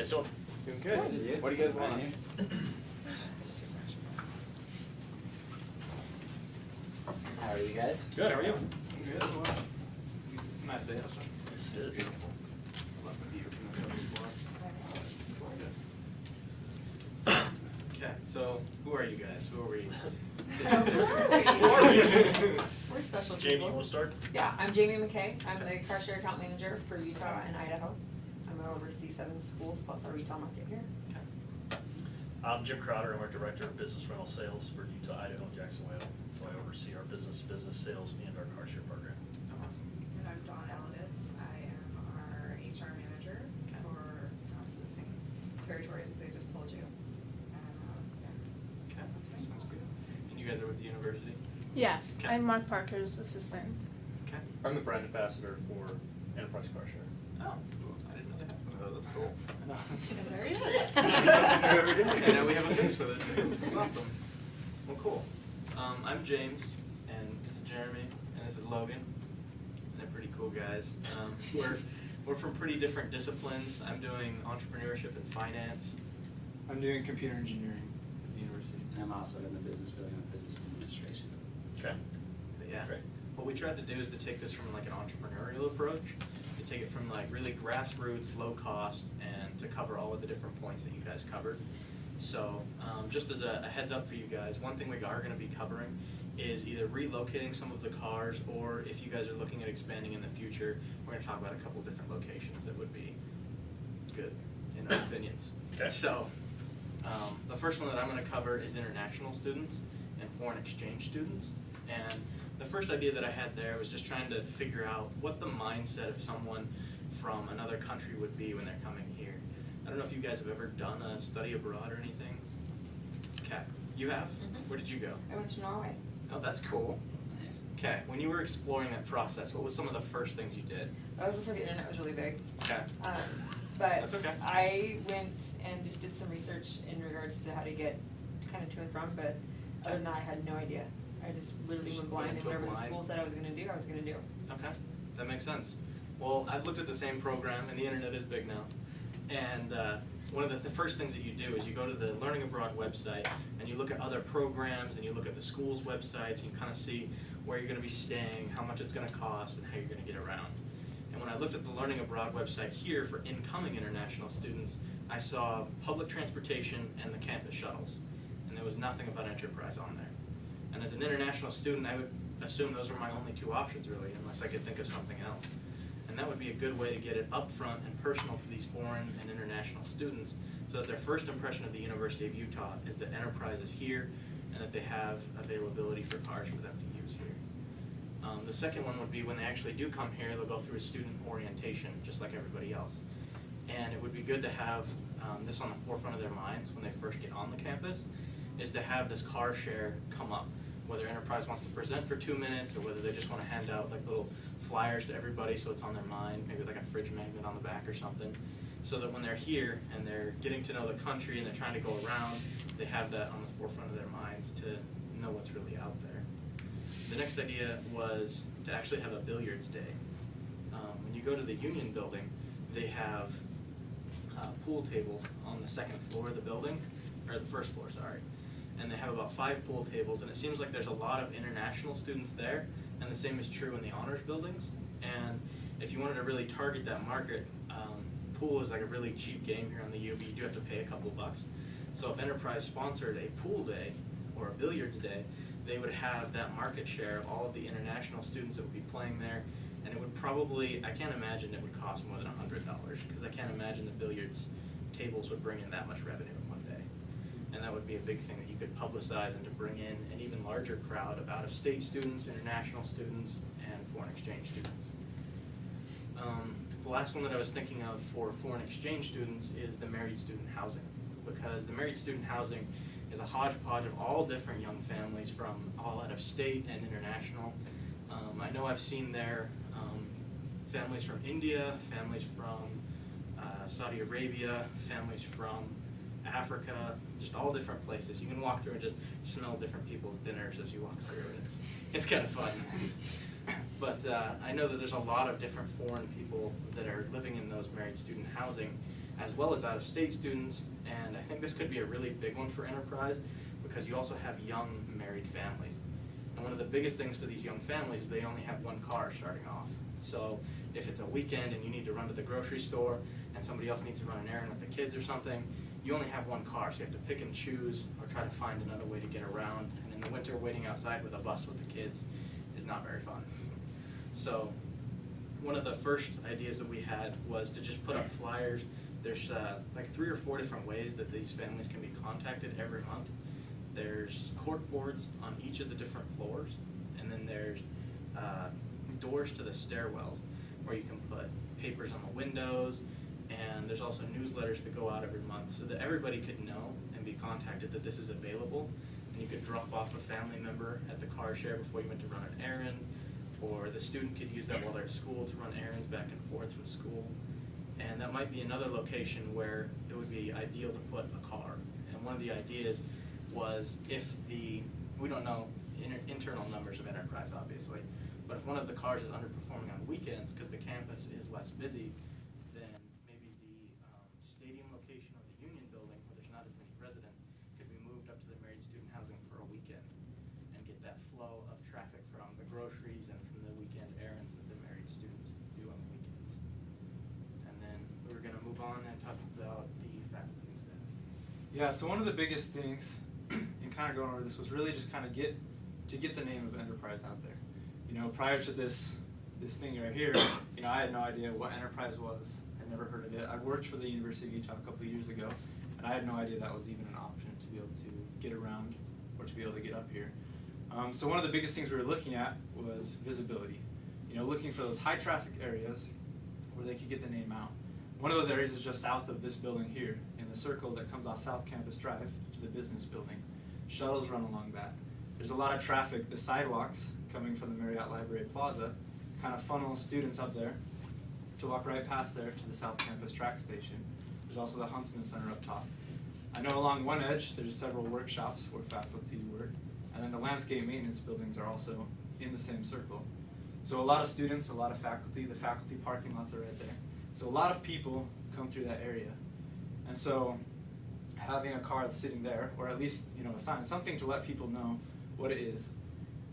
guys doing? Doing good. What do you guys want us? How are you guys? Good, how are you? Good. It's a nice day outside. This is. Love the view from the second floor. Okay, so who are you guys? Who are we? Who are we? We're special Jamie, you people. want to start? Yeah, I'm Jamie McKay. I'm the car share account manager for Utah and Idaho. I'm gonna oversee 7 schools plus our retail market here. I'm Jim Crowder. I'm our director of business rental sales for Utah, Idaho, and Jackson, Wyoming. So I oversee our business sales and our car share program. Awesome. And I'm Dawn Alanitz. I am our HR manager for obviously the same territories as I just told you. Okay, that sounds good. And you guys are with the university? Yes, Okay. I'm Mark Parker's assistant. Okay. I'm the brand ambassador for Enterprise Car Share. Oh, I didn't know they had one of those. That's cool. There he is. Something new every day. And now we have a face with it too. That's awesome. Well, cool. I'm James, and this is Jeremy, and this is Logan. And they're pretty cool guys. We're from pretty different disciplines. I'm doing entrepreneurship and finance. I'm doing computer engineering at the university. And I'm also in the business building and business administration. Okay. But yeah. Great. What we tried to do is to take this from like an entrepreneurial approach, to take it from like really grassroots, low cost, and to cover all of the different points that you guys covered. So just as a heads up for you guys, one thing we are going to be covering is either relocating some of the cars, or if you guys are looking at expanding in the future, we're going to talk about a couple different locations that would be good in our opinions. Okay. So the first one that I'm going to cover is international students and foreign exchange students. And the first idea that I had there was just trying to figure out what the mindset of someone from another country would be when they're coming here. I don't know if you guys have ever done a study abroad or anything. Okay, you have? Mhm. Where did you go? I went to Norway. Oh, that's cool. Nice. Okay, when you were exploring that process, what was some of the first things you did? That was before the internet was really big. Okay. But That's okay. I went and just did some research in regards to how to get kind of to and from, but other than that, I had no idea. I just literally Just went blind, went and into a whatever the blind. school said I was gonna do, I was gonna do. Okay, that makes sense. Well, I've looked at the same program, and the internet is big now. And one of the first things that you do is you go to the Learning Abroad website, and you look at other programs, and you look at the school's websites, and you kind of see where you're going to be staying, how much it's going to cost, and how you're going to get around. And when I looked at the Learning Abroad website here for incoming international students, I saw public transportation and the campus shuttles, and there was nothing about Enterprise on there. And as an international student, I would assume those were my only 2 options really, unless I could think of something else. And that would be a good way to get it upfront and personal for these foreign and international students, so that their first impression of the University of Utah is that Enterprise is here and that they have availability for cars for them to use here. The second one would be when they actually do come here, they'll go through a student orientation just like everybody else. And it would be good to have this on the forefront of their minds when they first get on the campus, is to have this car share come up. Whether Enterprise wants to present for 2 minutes, or whether they just want to hand out like little flyers to everybody so it's on their mind, maybe like a fridge magnet on the back or something, so that when they're here and they're getting to know the country and they're trying to go around, they have that on the forefront of their minds to know what's really out there. The next idea was to actually have a billiards day. When you go to the Union building, they have pool tables on the second floor of the building, or the first floor, sorry. And they have about 5 pool tables, and it seems like there's a lot of international students there, and the same is true in the honors buildings. And if you wanted to really target that market, pool is like a really cheap game here on the U, but you do have to pay a couple bucks. So if Enterprise sponsored a pool day or a billiards day, they would have that market share of all of the international students that would be playing there, and it would probably, I can't imagine it would cost more than $100, because I can't imagine the billiards tables would bring in that much revenue in one day. And that would be a big thing that you could publicize and to bring in an even larger crowd of out-of-state students, international students, and foreign exchange students. The last one that I was thinking of for foreign exchange students is the married student housing, because the married student housing is a hodgepodge of all different young families from all out of state and international. I know I've seen there families from India, families from Saudi Arabia, families from Africa, just all different places. You can walk through and just smell different people's dinners as you walk through, and it's kind of fun. But I know that there's a lot of different foreign people that are living in those married student housing. I as well as out-of-state students, and I think this could be a really big one for Enterprise because you also have young married families. And one of the biggest things for these young families is they only have one car starting off. So if it's a weekend and you need to run to the grocery store and somebody else needs to run an errand with the kids or something, you only have one car, so you have to pick and choose or try to find another way to get around. And in the winter, waiting outside with a bus with the kids is not very fun. So one of the first ideas that we had was to just put up flyers. There's like 3 or 4 different ways that these families can be contacted every month. There's cork boards on each of the different floors, and then there's doors to the stairwells where you can put papers on the windows, and there's also newsletters that go out every month so that everybody could know and be contacted that this is available, and you could drop off a family member at the car share before you went to run an errand, or the student could use that while they're at school to run errands back and forth from school. And that might be another location where it would be ideal to put a car. And one of the ideas was if we don't know internal numbers of Enterprise obviously, but if one of the cars is underperforming on weekends because the campus is less busy, then maybe the stadium location or the Union building where there's not as many residents could be moved up to the married student housing for a weekend and get that flow of traffic from the groceries and from the weekend errands that the married students do on the weekends. And then we were going to move on and talk about the faculty and staff. Yeah, so one of the biggest things in kind of going over this was really just kind of get the name of Enterprise out there. You know, prior to this thing right here, you know, I had no idea what Enterprise was. I'd never heard of it. I've worked for the University of Utah a couple of years ago, and I had no idea that was even an option to be able to get around or to be able to get up here. So one of the biggest things we were looking at was visibility. You know, looking for those high traffic areas where they could get the name out. One of those areas is just south of this building here, in the circle that comes off South Campus Drive to the business building. Shuttles run along that. There's a lot of traffic. The sidewalks coming from the Marriott Library Plaza kind of funnel students up there to walk right past there to the South Campus track station. There's also the Huntsman Center up top. I know along one edge there's several workshops where faculty work, and then the landscape maintenance buildings are also in the same circle. So a lot of students, a lot of faculty, the faculty parking lots are right there. So a lot of people come through that area. And so having a car that's sitting there, or at least, you know, a sign, something to let people know what it is.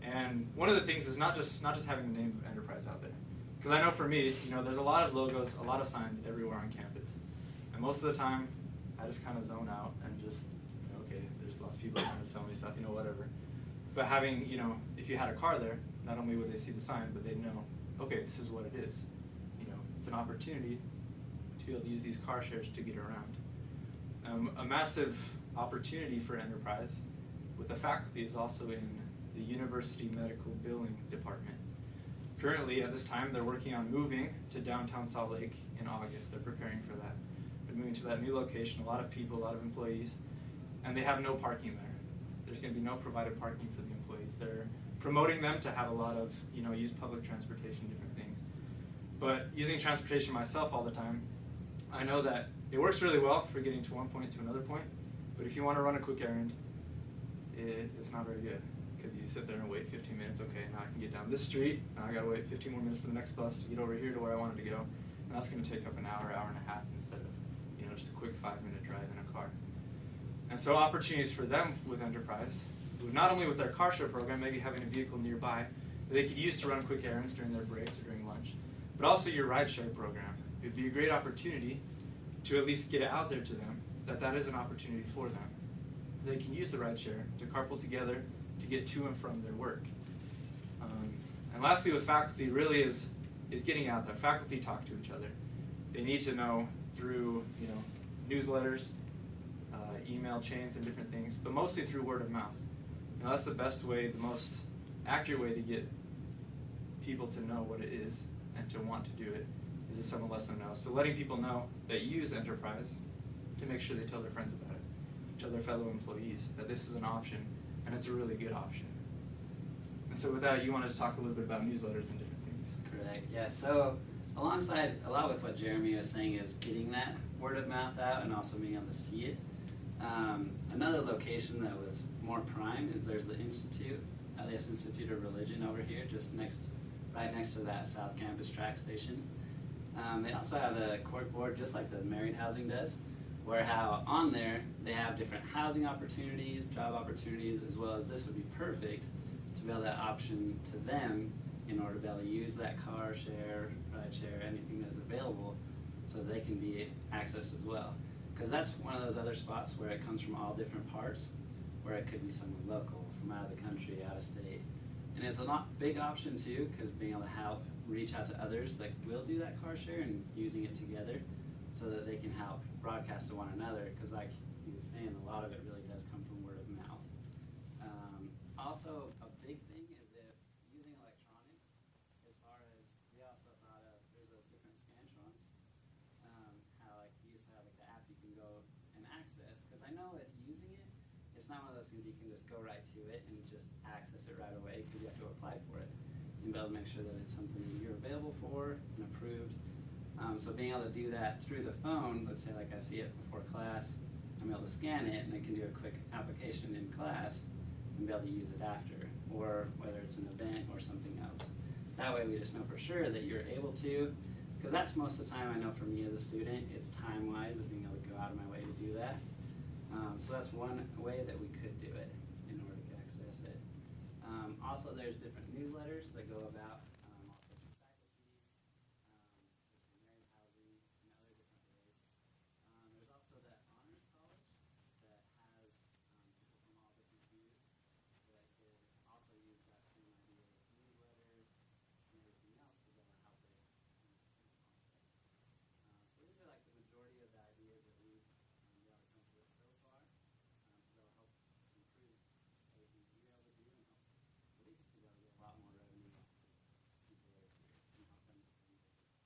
And one of the things is not just having the name of Enterprise out there. Because I know for me, you know, there's a lot of logos, a lot of signs everywhere on campus. And most of the time, I just kind of zone out and just, you know, okay, there's lots of people trying to sell me stuff, you know, whatever. But having, you know, if you had a car there, not only would they see the sign, but they'd know, okay, this is what it is. You know, it's an opportunity to be able to use these car shares to get around. A massive opportunity for Enterprise with the faculty is also in the University Medical Billing Department. Currently, at this time, they're working on moving to downtown Salt Lake in August. They're preparing for that. They're moving to that new location, a lot of people, a lot of employees, and they have no parking there. There's going to be no provided parking for the employees. They're promoting them to have a lot of, you know, use public transportation, different things. But using transportation myself all the time, I know that it works really well for getting to one point to another point, but if you want to run a quick errand, it's not very good. Because you sit there and wait 15 minutes, okay, now I can get down this street, now I gotta wait 15 more minutes for the next bus to get over here to where I wanted to go, and that's gonna take up an hour, hour and a half instead of, you know, just a quick 5-minute drive in a car. And so opportunities for them with Enterprise, not only with their car share program, maybe having a vehicle nearby that they could use to run quick errands during their breaks or during lunch, but also your ride share program. It would be a great opportunity to at least get it out there to them that is an opportunity for them. They can use the ride share to carpool together to get to and from their work. And lastly, with faculty, really is getting out there. Faculty talk to each other. They need to know through, you know, newsletters, email chains, and different things, but mostly through word of mouth. You know, that's the best way, the most accurate way to get people to know what it is and to want to do it, is if someone lets them know. So letting people know that you use Enterprise to make sure they tell their friends about it, tell their fellow employees that this is an option, and it's a really good option. And so with that, you wanted to talk a little bit about newsletters and different things. Correct, yeah, so alongside, a lot with what Jeremy was saying is getting that word of mouth out and also being able to see it. Another location that was more prime is there's the Institute, Elias Institute of Religion over here, just right next to that South Campus track station. They also have a cork board just like the married housing does, where how on there they have different housing opportunities, job opportunities, as well as this would be perfect to be able that option to them in order to be able to use that car share, ride share, anything that is available so that they can be accessed as well. Because that's one of those other spots where it comes from all different parts, where it could be someone local, from out of the country, out of state. And it's a big option too, because being able to help reach out to others that will do that car share and using it together so that they can help broadcast to one another, because like he was saying, a lot of it really does come from word of mouth. Also, a big thing is if using electronics, as far as we also thought of, there's those different Scantrons, how like you used to have like the app you can go and access, because I know with using it, it's not one of those things you can just go right to it and just access it right away, because you have to apply for it. And be able to make sure that it's something that you're available for and approved. So being able to do that through the phone, let's say like I see it before class, I'm able to scan it and I can do a quick application in class and be able to use it after, or whether it's an event or something else. That way we just know for sure that you're able to, because that's most of the time I know for me as a student, it's time-wise of being able to go out of my way to do that. So that's one way that we could do it in order to access it. Also, there's different newsletters that go about also through faculty, through married housing, and other different ways. There's also that honors college that has people from all different views that could also use that same idea of newsletters and everything else to be able to help it in the same concept. So these are like the majority of the ideas that we've been able to come up with so far to be able to help improve everything that you're able to do and help at least be able to get a lot more revenue off of people that are here and help them with things like their points.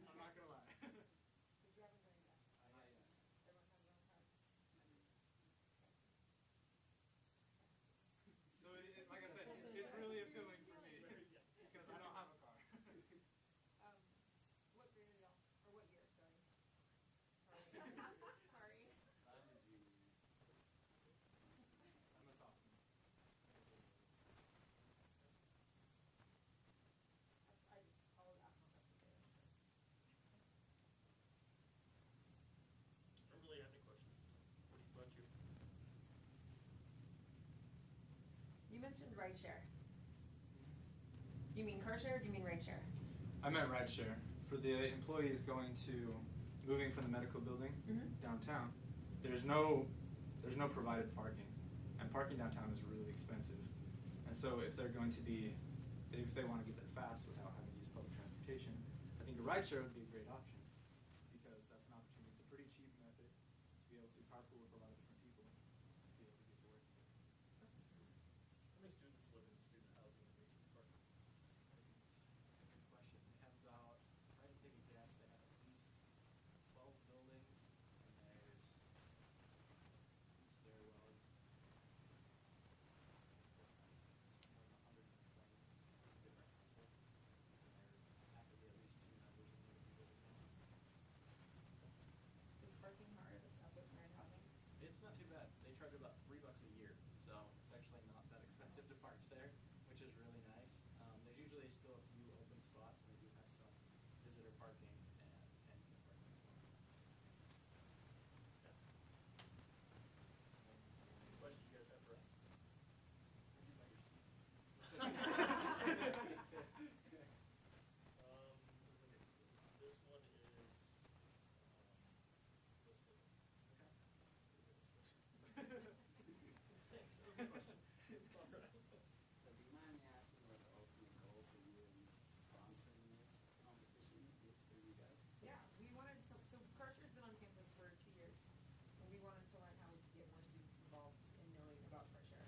I'm not gonna lie. So like I said, it's really appealing for me because I don't have a car. What grade are y'all, or what year, sorry? Sorry. Simon Jr. I'm a sophomore. I'll ask my questions later. I don't really have any questions this time. What about you? You mentioned ride share. Do you mean car share or do you mean ride share? I meant rideshare for the employees moving from the medical building Mhm. downtown. There's no provided parking, and parking downtown is really expensive. And so if they're going to if they want to get there fast without having to use public transportation, I think a rideshare would be a great option, because that's an opportunity. It's a pretty cheap method to be able to carpool with a lot of different people to be able to get to work. How many students live in student housing in Research Park? That's a good question. They have about, if I had to take a guess, they have at least 12 buildings, and there's stairwells, more than 120 different households, and there have to be at least 2 members in the building. Is parking hard up with married housing? It's not too bad. They charge about $3 a year, so it's actually not that expensive to park there, which is really nice. There's usually still a few open spots, and they do have some visitor parking and handicap parking as well. Any questions you guys have for us? This one is, this one. Thanks, that was a question. All right. So do you mind me asking what the ultimate goal for you in sponsoring this competition is for you guys? Yeah, we wanted to, so Karcher's been on campus for 2 years, and we wanted to learn how we could get more students involved in knowing about Karcher.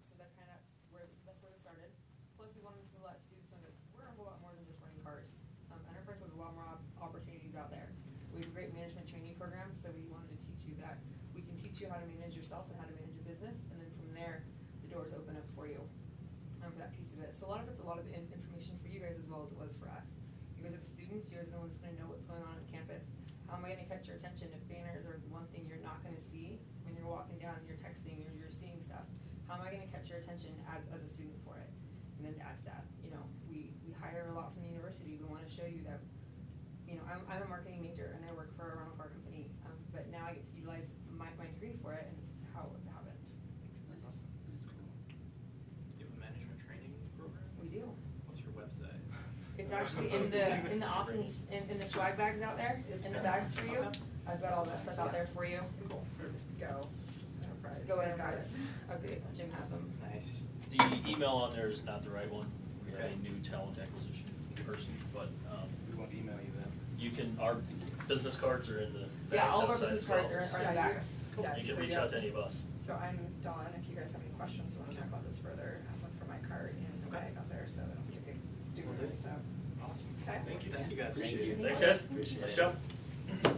So that's where it started. Plus, we wanted to let students know that we're a whole lot more than just running cars. Enterprise has a lot more opportunities out there. We have a great management training program, so we wanted to teach you that we can teach you how to manage yourself and how to manage a business, and then from there, the doors open up for you for that piece of it. So a lot of it's information for you guys as as well as it was for us. You guys are the students, you guys are the ones that's gonna know what's going on campus. How am I gonna catch your attention if banners are the one thing you're not gonna see when you're walking down and you're texting or you're seeing stuff? How am I gonna catch your attention as a student for it? And then add that, you know, we hire a lot from the university, we wanna show you that, you know, I'm a marketing major and I work for a rental car company, but now I get to utilize my degree for it, and this is how it happened. That's cool. Do you have a management training program? We do. What's your website? It's actually in the awesome, in the swag bags out there, in the bags for you. Okay. I've got all that stuff out there for you. Cool. Go Enterprise. Go It's got Enterprise. Okay, Jim has them. Nice. The email on there is not the right one. We have a Okay. new talent acquisition person, but, We won't email you then. you can, our business cards are in the Yeah, bags all of our outside business as well. cards are in So the Yeah, bags. Cool. Yeah, You so can reach yeah. out to any of us. So I'm Dawn, if you guys have any questions, you wanna talk about this further, look for my card in the Okay. bag out there, so that'll give you Will do. so. Awesome. Okay. Thank you guys. Thank Appreciate you. it. Thanks, Ed. Appreciate Nice it. job.